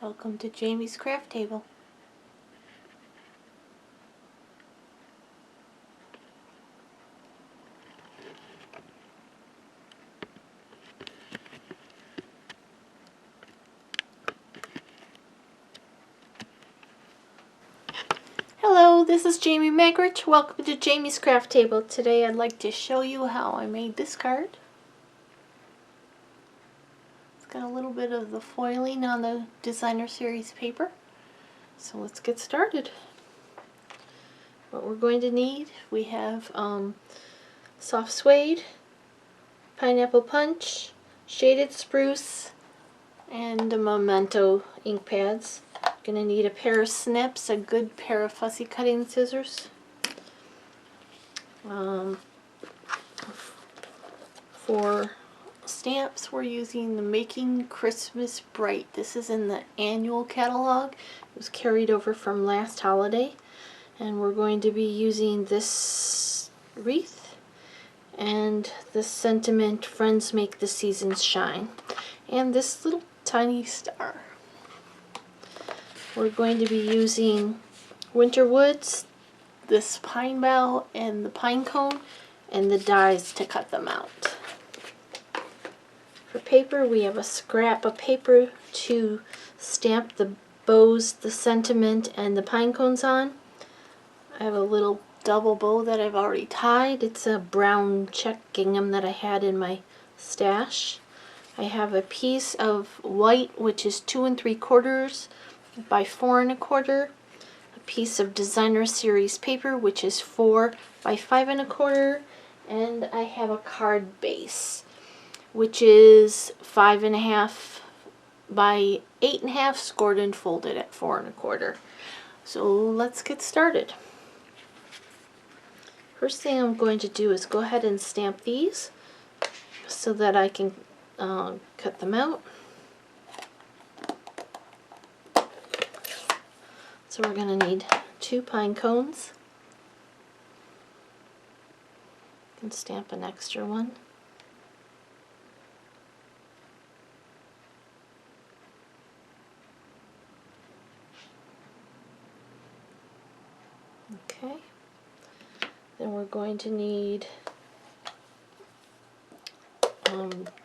Welcome to Jamie's Craft Table. Hello, this is Jamie Magritte. Welcome to Jamie's Craft Table. Today I'd like to show you how I made this card. It's got a little bit of the foiling on the designer series paper. So let's get started. What we're going to need, we have soft suede, pineapple punch, shaded spruce, and the Memento ink pads. Gonna need a pair of snips, a good pair of fussy cutting scissors. For stamps, we're using the Making Christmas Bright. This is in the annual catalog. It was carried over from last holiday. And we're going to be using this wreath and the sentiment, Friends Make the Seasons Shine, and this little tiny star. We're going to be using winter woods, this pine bough and the pine cone, and the dies to cut them out. For paper, we have a scrap of paper to stamp the bows, the sentiment, and the pine cones on. I have a little double bow that I've already tied. It's a brown check gingham that I had in my stash. I have a piece of white, which is 2 3/4 by 4 1/4. A piece of designer series paper, which is 4 by 5 1/4. And I have a card base, which is 5 1/2 by 8 1/2, scored and folded at 4 1/4. So let's get started. First thing I'm going to do is go ahead and stamp these so that I can cut them out. So we're going to need 2 pine cones. You can stamp an extra one. Okay. Then we're going to need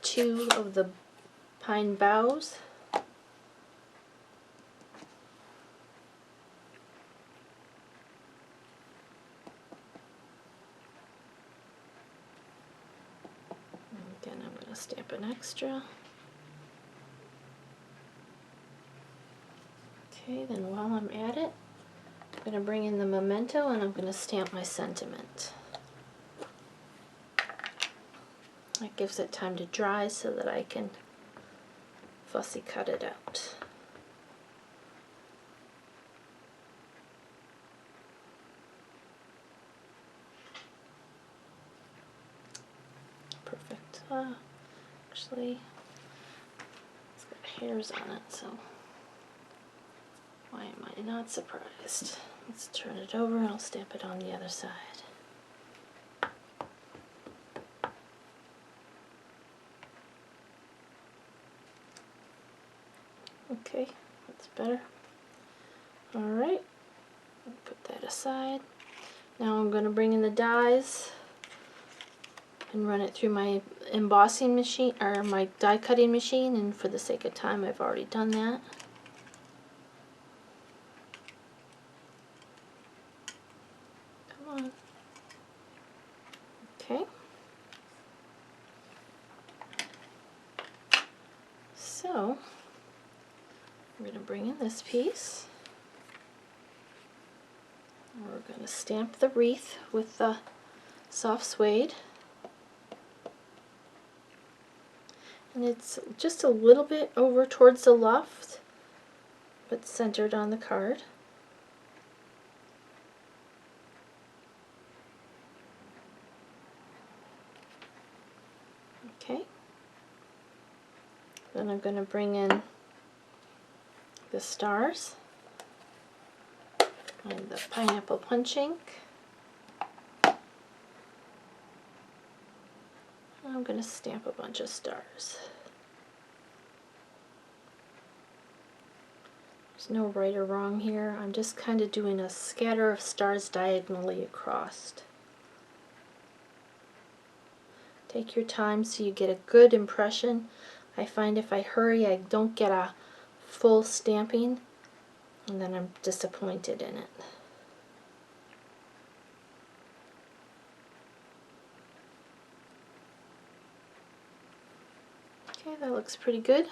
2 of the pine boughs. Again, I'm going to stamp an extra. Okay, then while I'm at it, I'm going to bring in the Memento and I'm going to stamp my sentiment. That gives it time to dry so that I can fussy cut it out. Perfect. Actually, it's got hairs on it, so why am I not surprised? Let's turn it over and I'll stamp it on the other side. Okay, that's better. Alright, put that aside. Now I'm going to bring in the dies and run it through my embossing machine, or my die cutting machine, and for the sake of time I've already done that. Come on. Okay. So I'm going to bring in this piece. We're going to stamp the wreath with the soft suede. And it's just a little bit over towards the left, but centered on the card. Okay. Then I'm going to bring in the stars and the pineapple punch ink. I'm going to stamp a bunch of stars. There's no right or wrong here. I'm just kind of doing a scatter of stars diagonally across. Take your time so you get a good impression. I find if I hurry, I don't get a full stamping, and then I'm disappointed in it. Okay, that looks pretty good.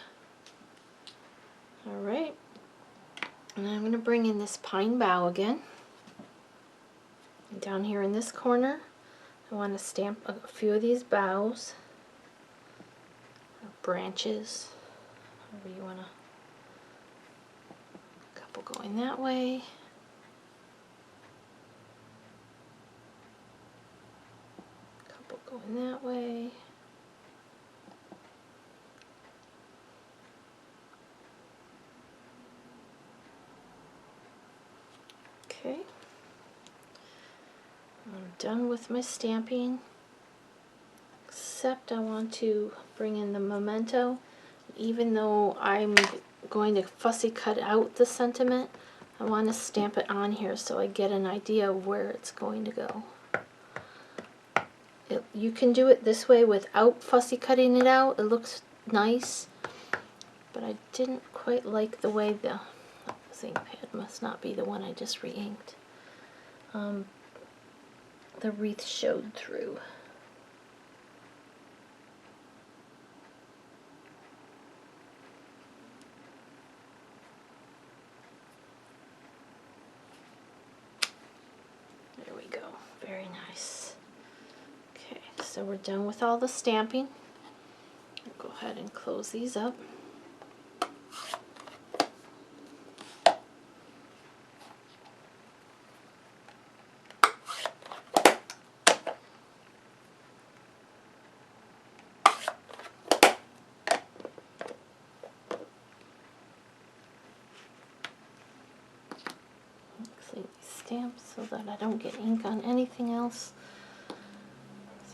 Alright, and I'm going to bring in this pine bough again. And down here in this corner, I want to stamp a few of these boughs, or branches, however you want to. A couple going that way. A couple going that way. Okay, I'm done with my stamping, except I want to bring in the memento. Even though I'm going to fussy cut out the sentiment, I want to stamp it on here so I get an idea of where it's going to go. You can do it this way without fussy cutting it out. It looks nice, but I didn't quite like the way the ink pad must not be the one I just re-inked. The wreath showed through. There we go. Very nice. Okay, so we're done with all the stamping. I'll go ahead and close these up. Clean these stamps so that I don't get ink on anything else. I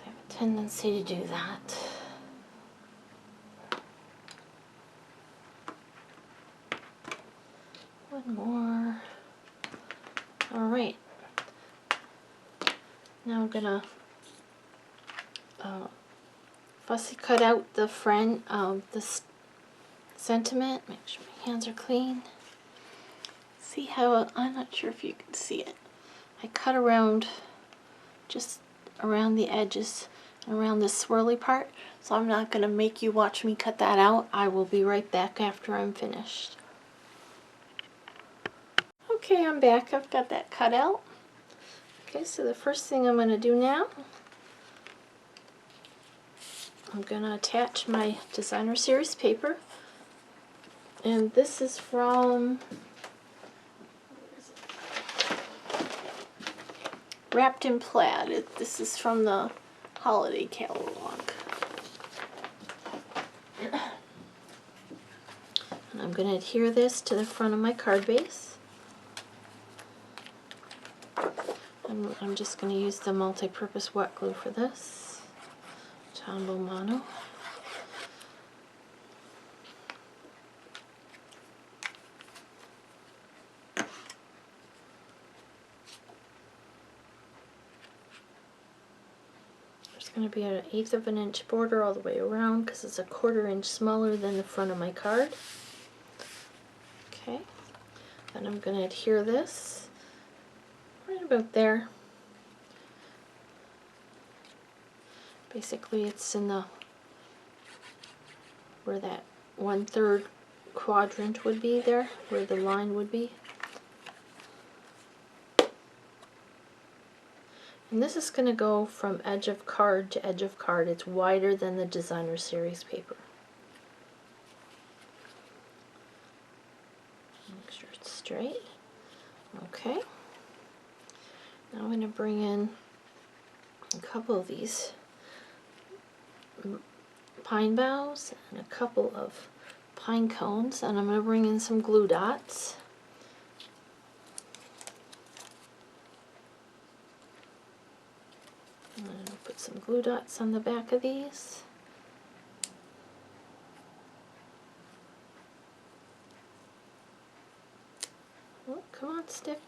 have a tendency to do that. One more. Alright. Now I'm gonna fussy cut out the front of the sentiment. Make sure my hands are clean. See how, I'm not sure if you can see it. I cut around, just around the edges, around this swirly part. So I'm not going to make you watch me cut that out. I will be right back after I'm finished. Okay, I'm back. I've got that cut out. Okay, so the first thing I'm going to do now, I'm going to attach my designer series paper. And this is from Wrapped in Plaid. This is from the holiday catalog. And I'm going to adhere this to the front of my card base. I'm just going to use the multi-purpose wet glue for this. Tombow Mono. There's going to be an 1/8 of an inch border all the way around because it's a 1/4 inch smaller than the front of my card. Okay, and I'm going to adhere this right about there. Basically it's in the, where that 1/3 quadrant would be there, where the line would be. And this is going to go from edge of card to edge of card. It's wider than the designer series paper. Make sure it's straight. Okay. Now I'm going to bring in a couple of these pine boughs and a couple of pine cones, and I'm going to bring in some glue dots. I'm going to put some glue dots on the back of these. Come on, stick.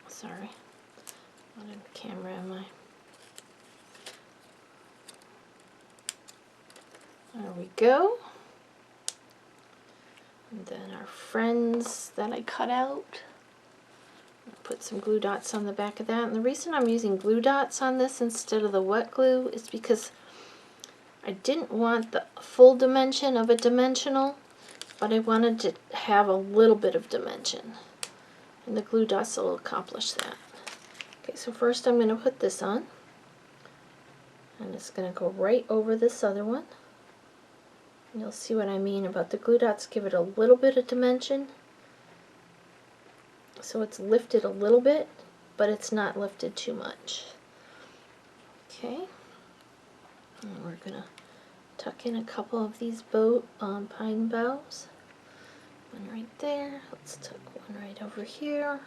Sorry, not in the camera, am I? There we go. And then our friends that I cut out. Put some glue dots on the back of that. And the reason I'm using glue dots on this instead of the wet glue is because I didn't want the full dimension of a dimensional, but I wanted to have a little bit of dimension. And the glue dots will accomplish that. Okay, so first I'm going to put this on. And it's going to go right over this other one. And you'll see what I mean about the glue dots. Give it a little bit of dimension. So it's lifted a little bit, but it's not lifted too much. Okay. And we're going to tuck in a couple of these pine boughs. One right there. Let's tuck one right over here.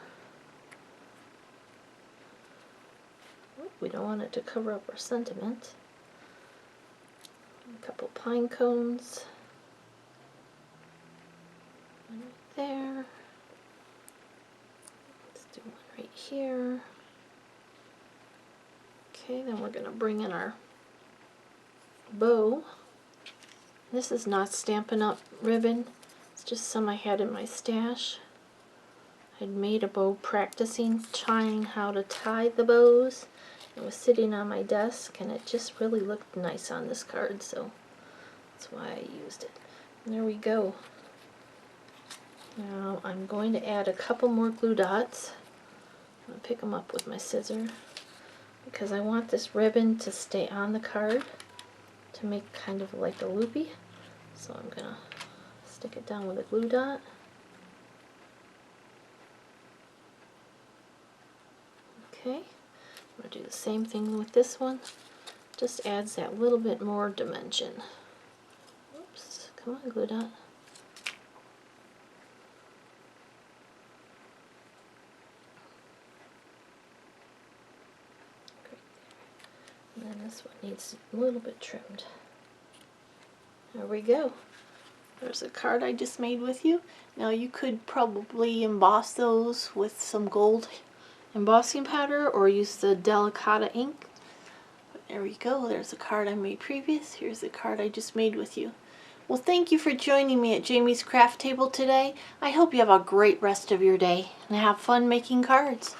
We don't want it to cover up our sentiment. A couple pine cones. One right there. Let's do one right here. Okay, then we're going to bring in our bow. This is not Stampin' Up ribbon. It's just some I had in my stash. I'd made a bow practicing trying how to tie the bows. It was sitting on my desk and it just really looked nice on this card, so that's why I used it. And there we go. Now I'm going to add a couple more glue dots. I'm going to pick them up with my scissor because I want this ribbon to stay on the card to make kind of like a loopy. So I'm going to stick it down with a glue dot. Okay. I'm going to do the same thing with this one. Just adds that little bit more dimension. Oops, come on, glue dot. And then this one needs a little bit trimmed. There we go. There's a card I just made with you. Now you could probably emboss those with some gold embossing powder or use the Delicata ink. But there we go. There's a card I made previous. Here's the card I just made with you. Well, thank you for joining me at Jamie's Craft Table today. I hope you have a great rest of your day and have fun making cards.